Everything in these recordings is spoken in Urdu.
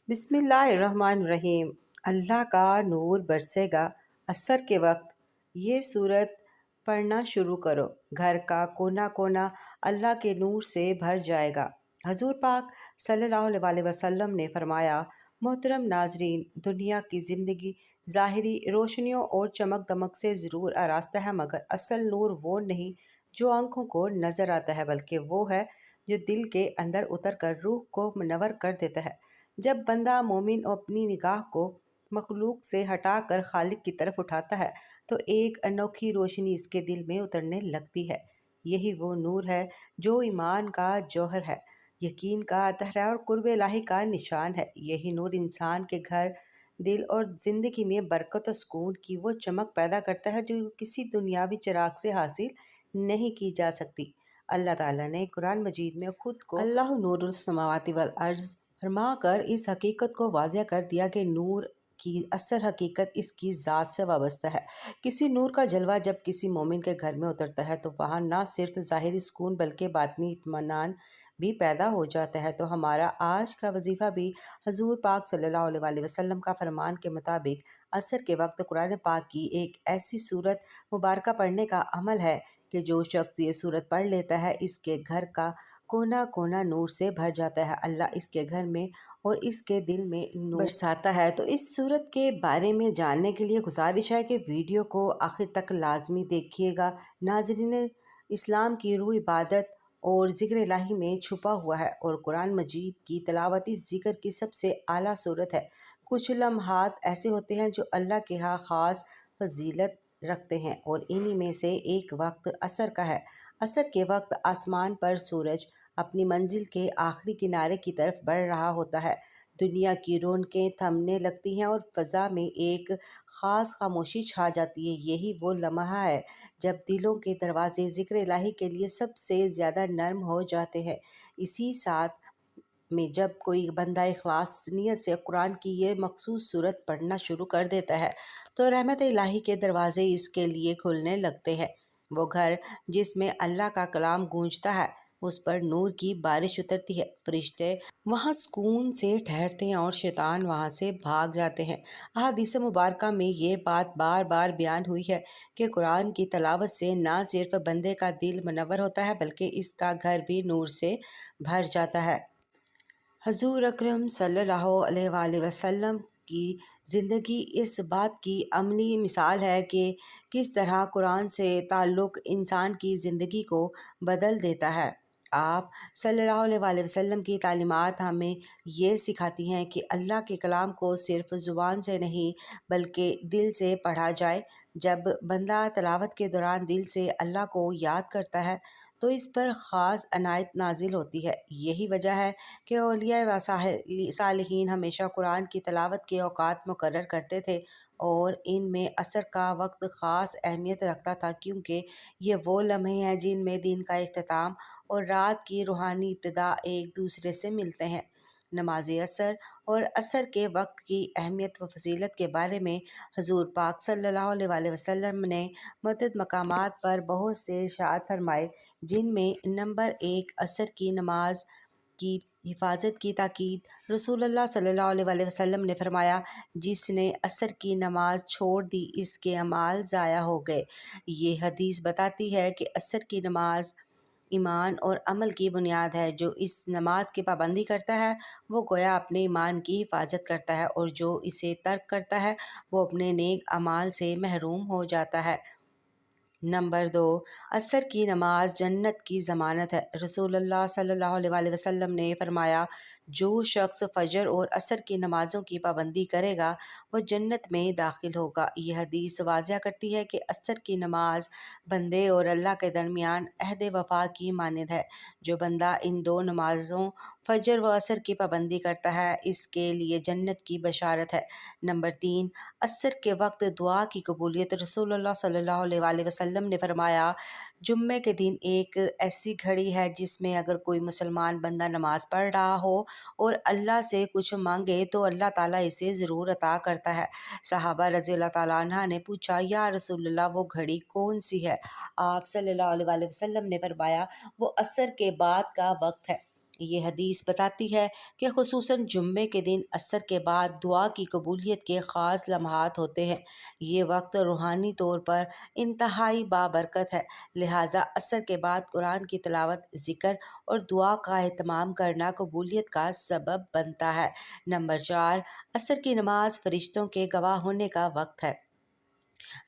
بسم اللہ الرحمن الرحیم۔ اللہ کا نور برسے گا عصر کے وقت، یہ سورت پڑھنا شروع کرو، گھر کا کونا کونا اللہ کے نور سے بھر جائے گا۔ حضور پاک صلی اللہ علیہ وسلم نے فرمایا، محترم ناظرین، دنیا کی زندگی ظاہری روشنیوں اور چمک دمک سے ضرور آراستہ ہے، مگر اصل نور وہ نہیں جو آنکھوں کو نظر آتا ہے، بلکہ وہ ہے جو دل کے اندر اتر کر روح کو منور کر دیتا ہے۔ جب بندہ مومن اپنی نگاہ کو مخلوق سے ہٹا کر خالق کی طرف اٹھاتا ہے تو ایک انوکھی روشنی اس کے دل میں اترنے لگتی ہے۔ یہی وہ نور ہے جو ایمان کا جوہر ہے، یقین کا عطر ہے اور قرب الہی کا نشان ہے۔ یہی نور انسان کے گھر، دل اور زندگی میں برکت و سکون کی وہ چمک پیدا کرتا ہے جو کسی دنیاوی چراغ سے حاصل نہیں کی جا سکتی۔ اللہ تعالیٰ نے قرآن مجید میں خود کو اللہ نور السماوات والارض فرما کر اس حقیقت کو واضح کر دیا کہ نور کی اصل حقیقت اس کی ذات سے وابستہ ہے۔ کسی نور کا جلوہ جب کسی مومن کے گھر میں اترتا ہے تو وہاں نہ صرف ظاہری سکون بلکہ باطنی اطمینان بھی پیدا ہو جاتا ہے۔ تو ہمارا آج کا وظیفہ بھی حضور پاک صلی اللہ علیہ وسلم کا فرمان کے مطابق عصر کے وقت قرآن پاک کی ایک ایسی سورت مبارکہ پڑھنے کا عمل ہے کہ جو شخص یہ سورت پڑھ لیتا ہے اس کے گھر کا کونا کونا نور سے بھر جاتا ہے۔ اللہ اس کے گھر میں اور اس کے دل میں نور برساتا ہے۔ تو اس سورت کے بارے میں جاننے کے لیے گزارش ہے کہ ویڈیو کو آخر تک لازمی دیکھیے گا۔ ناظرین، اسلام کی روح عبادت اور ذکر الہی میں چھپا ہوا ہے اور قرآن مجید کی تلاوت اس ذکر کی سب سے اعلیٰ صورت ہے۔ کچھ لمحات ایسے ہوتے ہیں جو اللہ کے ہاں خاص فضیلت رکھتے ہیں اور انہی میں سے ایک وقت عصر کا ہے۔ عصر کے وقت آسمان پر سورج اپنی منزل کے آخری کنارے کی طرف بڑھ رہا ہوتا ہے، دنیا کی رونقیں تھمنے لگتی ہیں اور فضا میں ایک خاص خاموشی چھا جاتی ہے۔ یہی وہ لمحہ ہے جب دلوں کے دروازے ذکر الہی کے لیے سب سے زیادہ نرم ہو جاتے ہیں۔ اسی ساتھ میں جب کوئی بندہ اخلاص نیت سے قرآن کی یہ مخصوص سورت پڑھنا شروع کر دیتا ہے تو رحمت الہی کے دروازے اس کے لیے کھلنے لگتے ہیں۔ وہ گھر جس میں اللہ کا کلام گونجتا ہے، اس پر نور کی بارش اترتی ہے، فرشتے وہاں سکون سے ٹھہرتے ہیں اور شیطان وہاں سے بھاگ جاتے ہیں۔ احادیث مبارکہ میں یہ بات بار بار بیان ہوئی ہے کہ قرآن کی تلاوت سے نہ صرف بندے کا دل منور ہوتا ہے بلکہ اس کا گھر بھی نور سے بھر جاتا ہے۔ حضور اکرم صلی اللہ علیہ وآلہ وسلم کی زندگی اس بات کی عملی مثال ہے کہ کس طرح قرآن سے تعلق انسان کی زندگی کو بدل دیتا ہے۔ آپ صلی اللہ علیہ وآلہ وسلم کی تعلیمات ہمیں یہ سکھاتی ہیں کہ اللہ کے کلام کو صرف زبان سے نہیں بلکہ دل سے پڑھا جائے۔ جب بندہ تلاوت کے دوران دل سے اللہ کو یاد کرتا ہے تو اس پر خاص عنایت نازل ہوتی ہے۔ یہی وجہ ہے کہ اولیاء و صالحین ہمیشہ قرآن کی تلاوت کے اوقات مقرر کرتے تھے اور ان میں عصر کا وقت خاص اہمیت رکھتا تھا، کیونکہ یہ وہ لمحے ہیں جن میں دن کا اختتام اور رات کی روحانی ابتدا ایک دوسرے سے ملتے ہیں۔ نماز عصر اور عصر کے وقت کی اہمیت و فضیلت کے بارے میں حضور پاک صلی اللہ علیہ وآلہ وسلم نے متعدد مقامات پر بہت سے ارشاد فرمائے، جن میں نمبر 1 عصر کی نماز کی حفاظت کی تاکید۔ رسول اللہ صلی اللہ علیہ وآلہ وسلم نے فرمایا، جس نے عصر کی نماز چھوڑ دی اس کے اعمال ضائع ہو گئے۔ یہ حدیث بتاتی ہے کہ عصر کی نماز ایمان اور عمل کی بنیاد ہے۔ جو اس نماز کی پابندی کرتا ہے وہ گویا اپنے ایمان کی حفاظت کرتا ہے اور جو اسے ترک کرتا ہے وہ اپنے نیک اعمال سے محروم ہو جاتا ہے۔ نمبر 2، عصر کی نماز جنت کی ضمانت ہے۔ رسول اللہ صلی اللہ علیہ وآلہ وسلم نے فرمایا، جو شخص فجر اور عصر کی نمازوں کی پابندی کرے گا وہ جنت میں داخل ہوگا۔ یہ حدیث واضح کرتی ہے کہ عصر کی نماز بندے اور اللہ کے درمیان عہد وفا کی مانند ہے۔ جو بندہ ان دو نمازوں فجر و عصر کی پابندی کرتا ہے اس کے لیے جنت کی بشارت ہے۔ نمبر 3، عصر کے وقت دعا کی قبولیت۔ رسول اللہ صلی اللہ علیہ وآلہ وسلم نے فرمایا، جمعے کے دن ایک ایسی گھڑی ہے جس میں اگر کوئی مسلمان بندہ نماز پڑھ رہا ہو اور اللہ سے کچھ مانگے تو اللہ تعالیٰ اسے ضرور عطا کرتا ہے۔ صحابہ رضی اللہ تعالیٰ عنہ نے پوچھا، یا رسول اللہ وہ گھڑی کون سی ہے؟ آپ صلی اللہ علیہ وآلہ وسلم نے فرمایا، وہ عصر کے بعد کا وقت ہے۔ یہ حدیث بتاتی ہے کہ خصوصاً جمعے کے دن عصر کے بعد دعا کی قبولیت کے خاص لمحات ہوتے ہیں۔ یہ وقت روحانی طور پر انتہائی بابرکت ہے، لہٰذا عصر کے بعد قرآن کی تلاوت، ذکر اور دعا کا اہتمام کرنا قبولیت کا سبب بنتا ہے۔ نمبر 4، عصر کی نماز فرشتوں کے گواہ ہونے کا وقت ہے۔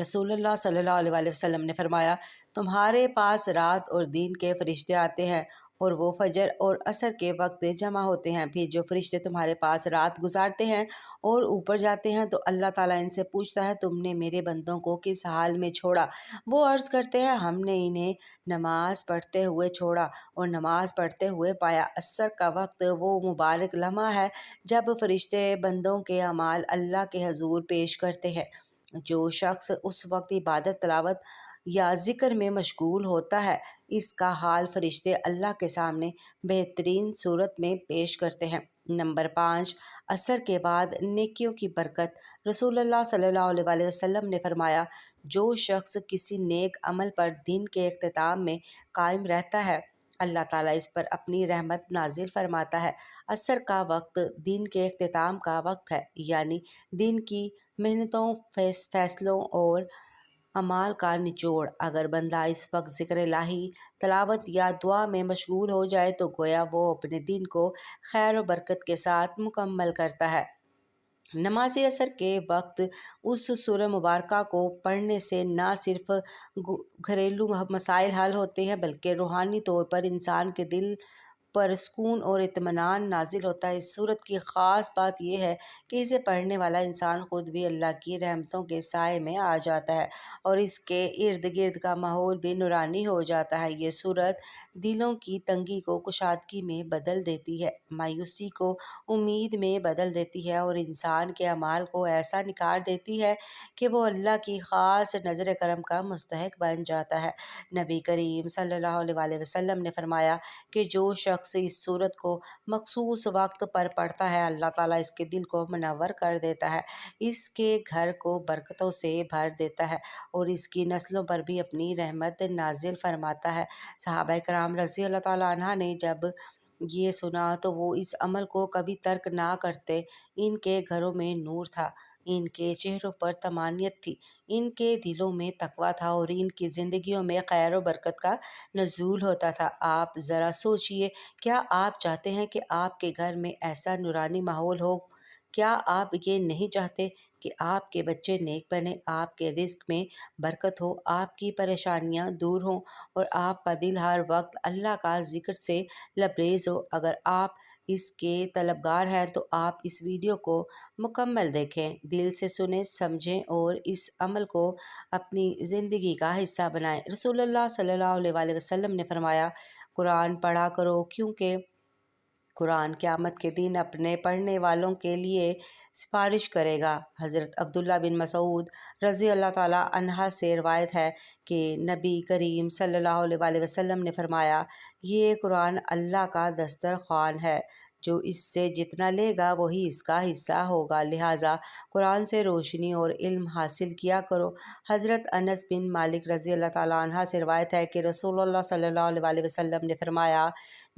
رسول اللہ صلی اللہ علیہ وسلم نے فرمایا، تمہارے پاس رات اور دن کے فرشتے آتے ہیں اور وہ فجر اور عصر کے وقت جمع ہوتے ہیں۔ پھر جو فرشتے تمہارے پاس رات گزارتے ہیں اور اوپر جاتے ہیں تو اللہ تعالیٰ ان سے پوچھتا ہے، تم نے میرے بندوں کو کس حال میں چھوڑا؟ وہ عرض کرتے ہیں، ہم نے انہیں نماز پڑھتے ہوئے چھوڑا اور نماز پڑھتے ہوئے پایا۔ عصر کا وقت وہ مبارک لمحہ ہے جب فرشتے بندوں کے اعمال اللہ کے حضور پیش کرتے ہیں۔ جو شخص اس وقت عبادت، تلاوت یا ذکر میں مشغول ہوتا ہے، اس کا حال فرشتے اللہ کے سامنے بہترین صورت میں پیش کرتے ہیں۔ نمبر 5، عصر کے بعد نیکیوں کی برکت۔ رسول اللہ صلی اللہ علیہ وسلم نے فرمایا، جو شخص کسی نیک عمل پر دن کے اختتام میں قائم رہتا ہے، اللہ تعالیٰ اس پر اپنی رحمت نازل فرماتا ہے۔ عصر کا وقت دن کے اختتام کا وقت ہے، یعنی دن کی محنتوں، فیصلوں اور اعمال کا نچوڑ۔ اگر بندہ اس وقت ذکر الہی، تلاوت یا دعا میں مشغول ہو جائے تو گویا وہ اپنے دن کو خیر و برکت کے ساتھ مکمل کرتا ہے۔ نماز عصر کے وقت اس سورہ مبارکہ کو پڑھنے سے نہ صرف گھریلو مسائل حل ہوتے ہیں بلکہ روحانی طور پر انسان کے دل پر سکون اور اطمینان نازل ہوتا ہے۔ اس سورت کی خاص بات یہ ہے کہ اسے پڑھنے والا انسان خود بھی اللہ کی رحمتوں کے سائے میں آ جاتا ہے اور اس کے ارد گرد کا ماحول بھی نورانی ہو جاتا ہے۔ یہ سورت دلوں کی تنگی کو کشادگی میں بدل دیتی ہے، مایوسی کو امید میں بدل دیتی ہے اور انسان کے اعمال کو ایسا نکھار دیتی ہے کہ وہ اللہ کی خاص نظر کرم کا مستحق بن جاتا ہے۔ نبی کریم صلی اللہ علیہ وسلم نے فرمایا کہ جو شخص اس سورت کو مخصوص وقت پر پڑھتا ہے، اللہ تعالیٰ اس کے دل کو منور کر دیتا ہے، اس کے گھر کو برکتوں سے بھر دیتا ہے اور اس کی نسلوں پر بھی اپنی رحمت نازل فرماتا ہے۔ صحابہ کرام رضی اللہ تعالیٰ عنہ نے جب یہ سنا تو وہ اس عمل کو کبھی ترک نہ کرتے۔ ان کے گھروں میں نور تھا، ان کے چہروں پر طمانینت تھی، ان کے دلوں میں تقویٰ تھا اور ان کی زندگیوں میں خیر و برکت کا نزول ہوتا تھا۔ آپ ذرا سوچئے، کیا آپ چاہتے ہیں کہ آپ کے گھر میں ایسا نورانی ماحول ہو؟ کیا آپ یہ نہیں چاہتے کہ آپ کے بچے نیک بنیں، آپ کے رزق میں برکت ہو، آپ کی پریشانیاں دور ہوں اور آپ کا دل ہر وقت اللہ کا ذکر سے لبریز ہو؟ اگر آپ اس کے طلبگار ہیں تو آپ اس ویڈیو کو مکمل دیکھیں، دل سے سنیں، سمجھیں اور اس عمل کو اپنی زندگی کا حصہ بنائیں۔ رسول اللہ صلی اللہ علیہ وسلم نے فرمایا، قرآن پڑھا کرو کیونکہ قرآن قیامت کے دن اپنے پڑھنے والوں کے لیے سفارش کرے گا۔ حضرت عبداللہ بن مسعود رضی اللہ تعالیٰ عنہ سے روایت ہے کہ نبی کریم صلی اللہ علیہ وسلم نے فرمایا، یہ قرآن اللہ کا دسترخوان ہے، جو اس سے جتنا لے گا وہی اس کا حصہ ہوگا، لہٰذا قرآن سے روشنی اور علم حاصل کیا کرو۔ حضرت انس بن مالک رضی اللہ تعالیٰ عنہ سے روایت ہے کہ رسول اللہ صلی اللہ علیہ وسلم نے فرمایا،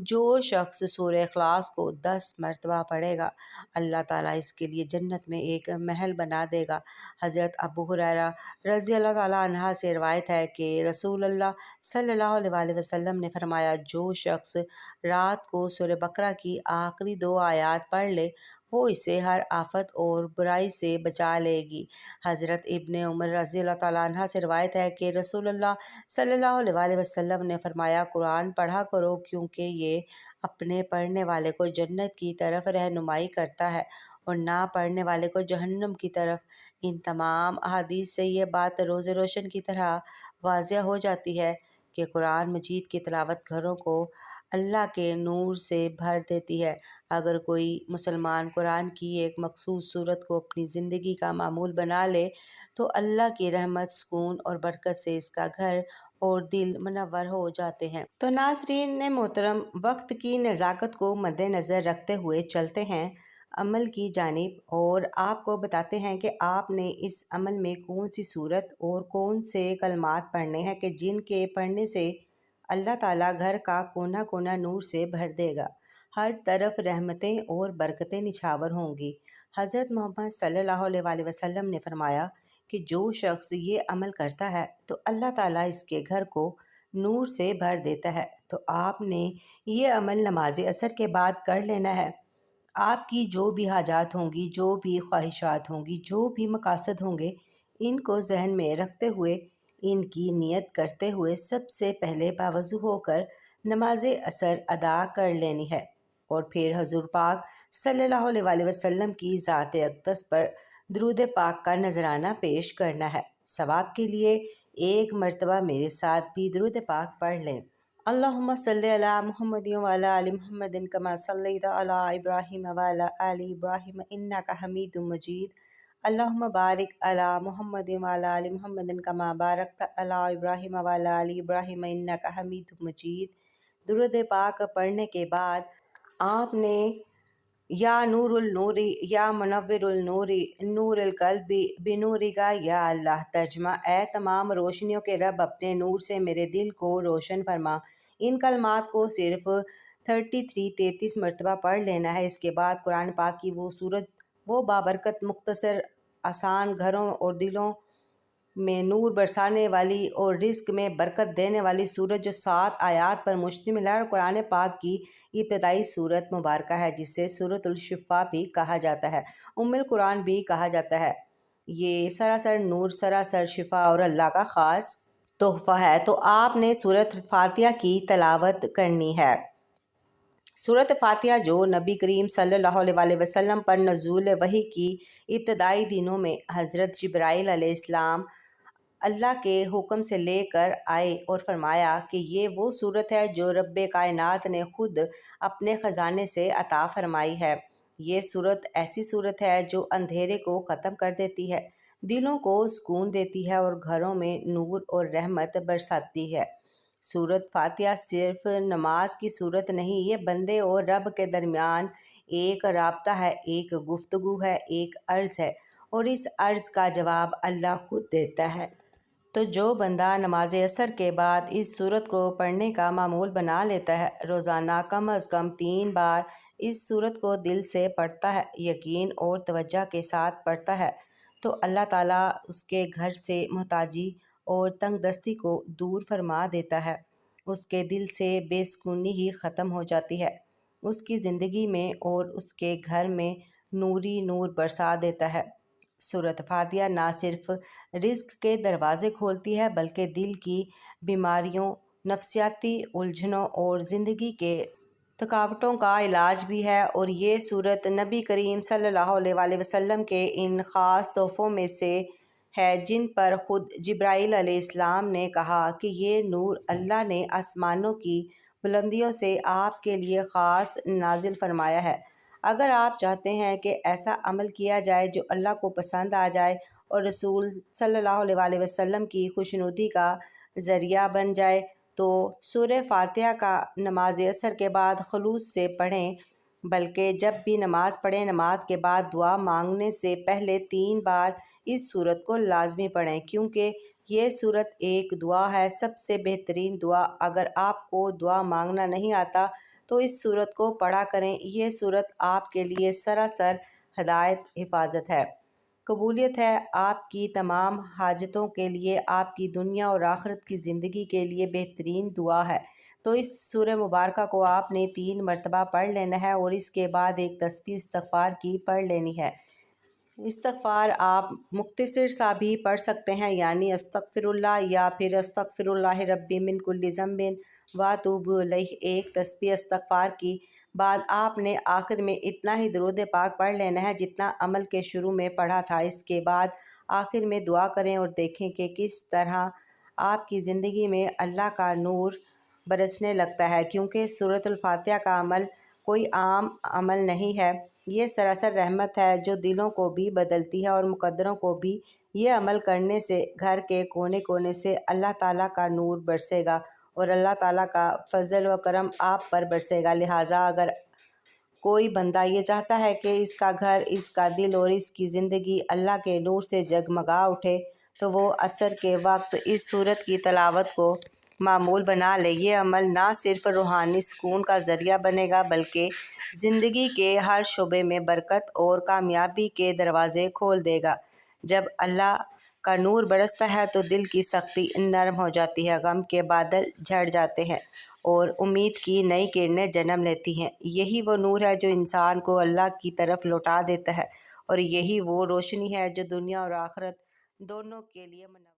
جو شخص سورہ اخلاص کو 10 مرتبہ پڑھے گا، اللہ تعالیٰ اس کے لیے جنت میں ایک محل بنا دے گا۔ حضرت ابو ہریرہ رضی اللہ تعالیٰ عنہ سے روایت ہے کہ رسول اللہ صلی اللہ علیہ وسلم نے فرمایا، جو شخص رات کو سورہ بقرہ کی آخری 2 آیات پڑھ لے، وہ اسے ہر آفت اور برائی سے بچا لے گی۔ حضرت ابن عمر رضی اللہ تعالیٰ عنہ سے روایت ہے کہ رسول اللہ صلی اللہ علیہ وسلم نے فرمایا، قرآن پڑھا کرو کیونکہ یہ اپنے پڑھنے والے کو جنت کی طرف رہنمائی کرتا ہے اور نہ پڑھنے والے کو جہنم کی طرف۔ ان تمام احادیث سے یہ بات روز روشن کی طرح واضح ہو جاتی ہے کہ قرآن مجید کی تلاوت گھروں کو اللہ کے نور سے بھر دیتی ہے۔ اگر کوئی مسلمان قرآن کی ایک مخصوص سورت کو اپنی زندگی کا معمول بنا لے تو اللہ کی رحمت، سکون اور برکت سے اس کا گھر اور دل منور ہو جاتے ہیں۔ تو ناظرین محترم، وقت کی نزاکت کو مد نظر رکھتے ہوئے چلتے ہیں عمل کی جانب اور آپ کو بتاتے ہیں کہ آپ نے اس عمل میں کون سی صورت اور کون سے کلمات پڑھنے ہیں کہ جن کے پڑھنے سے اللہ تعالیٰ گھر کا کونا کونا نور سے بھر دے گا۔ ہر طرف رحمتیں اور برکتیں نچھاور ہوں گی۔ حضرت محمد صلی اللہ علیہ وسلم نے فرمایا کہ جو شخص یہ عمل کرتا ہے تو اللہ تعالیٰ اس کے گھر کو نور سے بھر دیتا ہے۔ تو آپ نے یہ عمل نماز عصر کے بعد کر لینا ہے۔ آپ کی جو بھی حاجات ہوں گی، جو بھی خواہشات ہوں گی، جو بھی مقاصد ہوں گے، ان کو ذہن میں رکھتے ہوئے، ان کی نیت کرتے ہوئے سب سے پہلے باوضو ہو کر نماز عصر ادا کر لینی ہے، اور پھر حضور پاک صلی اللہ علیہ وسلم کی ذات اقدس پر درود پاک کا نذرانہ پیش کرنا ہے۔ ثواب کے لیے ایک مرتبہ میرے ساتھ بھی درود پاک پڑھ لیں۔ اللہم صلی علی محمد وعلی آل محمد کما صلیت علی ابراہیم وعلی آل ابراہیم انک حمید مجید۔ اللہم بارک علی محمد وعلی آل محمد کما بارکت علی ابراہیم وعلی آل ابراہیم انک حمید مجید۔ درود پاک پڑھنے کے بعد آپ نے یا نور النوری یا منور النوری نور القلب بنوری کا یا اللہ ترجمہ: اے تمام روشنیوں کے رب، اپنے نور سے میرے دل کو روشن فرما۔ ان کلمات کو صرف 33 مرتبہ پڑھ لینا ہے۔ اس کے بعد قرآن پاک کی وہ سورت، وہ بابرکت، مختصر، آسان، گھروں اور دلوں میں نور برسانے والی اور رزق میں برکت دینے والی سورت، جو 7 آیات پر مشتمل ہے اور قرآن پاک کی ابتدائی سورت مبارکہ ہے، جسے سورۃ الشفا بھی کہا جاتا ہے، ام القرآن بھی کہا جاتا ہے۔ یہ سراسر نور، سراسر شفا اور اللہ کا خاص تحفہ ہے۔ تو آپ نے سورۃ فاتحہ کی تلاوت کرنی ہے۔ سورۃ فاتحہ جو نبی کریم صلی اللہ علیہ وسلم پر نزول وحی کی ابتدائی دنوں میں حضرت جبرائیل علیہ السلام اللہ کے حکم سے لے کر آئے اور فرمایا کہ یہ وہ سورت ہے جو رب کائنات نے خود اپنے خزانے سے عطا فرمائی ہے۔ یہ سورت ایسی سورت ہے جو اندھیرے کو ختم کر دیتی ہے، دلوں کو سکون دیتی ہے اور گھروں میں نور اور رحمت برساتی ہے۔ سورۃ فاتحہ صرف نماز کی سورت نہیں، یہ بندے اور رب کے درمیان ایک رابطہ ہے، ایک گفتگو ہے، ایک عرض ہے، اور اس عرض کا جواب اللہ خود دیتا ہے۔ تو جو بندہ نماز عصر کے بعد اس سورت کو پڑھنے کا معمول بنا لیتا ہے، روزانہ کم از کم 3 بار اس سورت کو دل سے پڑھتا ہے، یقین اور توجہ کے ساتھ پڑھتا ہے، تو اللہ تعالیٰ اس کے گھر سے محتاجی اور تنگ دستی کو دور فرما دیتا ہے۔ اس کے دل سے بے سکونی ہی ختم ہو جاتی ہے، اس کی زندگی میں اور اس کے گھر میں نوری نور برسا دیتا ہے۔ سورۃ فاتحہ نہ صرف رزق کے دروازے کھولتی ہے، بلکہ دل کی بیماریوں، نفسیاتی الجھنوں اور زندگی کے تھکاوٹوں کا علاج بھی ہے، اور یہ سورت نبی کریم صلی اللہ علیہ وسلم کے ان خاص تحفوں میں سے ہے جن پر خود جبرائیل علیہ السلام نے کہا کہ یہ نور اللہ نے آسمانوں کی بلندیوں سے آپ کے لیے خاص نازل فرمایا ہے۔ اگر آپ چاہتے ہیں کہ ایسا عمل کیا جائے جو اللہ کو پسند آ جائے اور رسول صلی اللہ علیہ وسلم کی خوشنودی کا ذریعہ بن جائے، تو سورہ فاتحہ کا نماز عصر کے بعد خلوص سے پڑھیں، بلکہ جب بھی نماز پڑھیں، نماز کے بعد دعا مانگنے سے پہلے 3 بار اس سورت کو لازمی پڑھیں، کیونکہ یہ سورت ایک دعا ہے، سب سے بہترین دعا۔ اگر آپ کو دعا مانگنا نہیں آتا تو اس سورت کو پڑھا کریں۔ یہ سورت آپ کے لیے سراسر ہدایت، حفاظت ہے، قبولیت ہے، آپ کی تمام حاجتوں کے لیے، آپ کی دنیا اور آخرت کی زندگی کے لیے بہترین دعا ہے۔ تو اس سورہ مبارکہ کو آپ نے 3 مرتبہ پڑھ لینا ہے، اور اس کے بعد ایک تسبیح استغفار کی پڑھ لینی ہے۔ استغفار آپ مختصر سا بھی پڑھ سکتے ہیں، یعنی استغفر اللہ یا پھر استغفر اللہ ربی من کل ذنب واتوب الیہ۔ ایک تسبیح استغفار کی بعد آپ نے آخر میں اتنا ہی درود پاک پڑھ لینا ہے جتنا عمل کے شروع میں پڑھا تھا۔ اس کے بعد آخر میں دعا کریں اور دیکھیں کہ کس طرح آپ کی زندگی میں اللہ کا نور برسنے لگتا ہے، کیونکہ سورۃ الفاتحہ کا عمل کوئی عام عمل نہیں ہے، یہ سراسر رحمت ہے جو دلوں کو بھی بدلتی ہے، اور مقدروں کو بھی یہ عمل کرنے سے گھر کے کونے کونے سے اللہ تعالیٰ کا نور برسے گا اور اللہ تعالیٰ کا فضل و کرم آپ پر برسے گا۔ لہٰذا اگر کوئی بندہ یہ چاہتا ہے کہ اس کا گھر، اس کا دل اور اس کی زندگی اللہ کے نور سے جگمگا اٹھے، تو وہ عصر کے وقت اس سورت کی تلاوت کو معمول بنا لے۔ یہ عمل نہ صرف روحانی سکون کا ذریعہ بنے گا بلکہ زندگی کے ہر شعبے میں برکت اور کامیابی کے دروازے کھول دے گا۔ جب اللہ کا نور برستا ہے تو دل کی سختی نرم ہو جاتی ہے، غم کے بادل جھڑ جاتے ہیں اور امید کی نئی کرنیں جنم لیتی ہیں۔ یہی وہ نور ہے جو انسان کو اللہ کی طرف لوٹا دیتا ہے، اور یہی وہ روشنی ہے جو دنیا اور آخرت دونوں کے لیے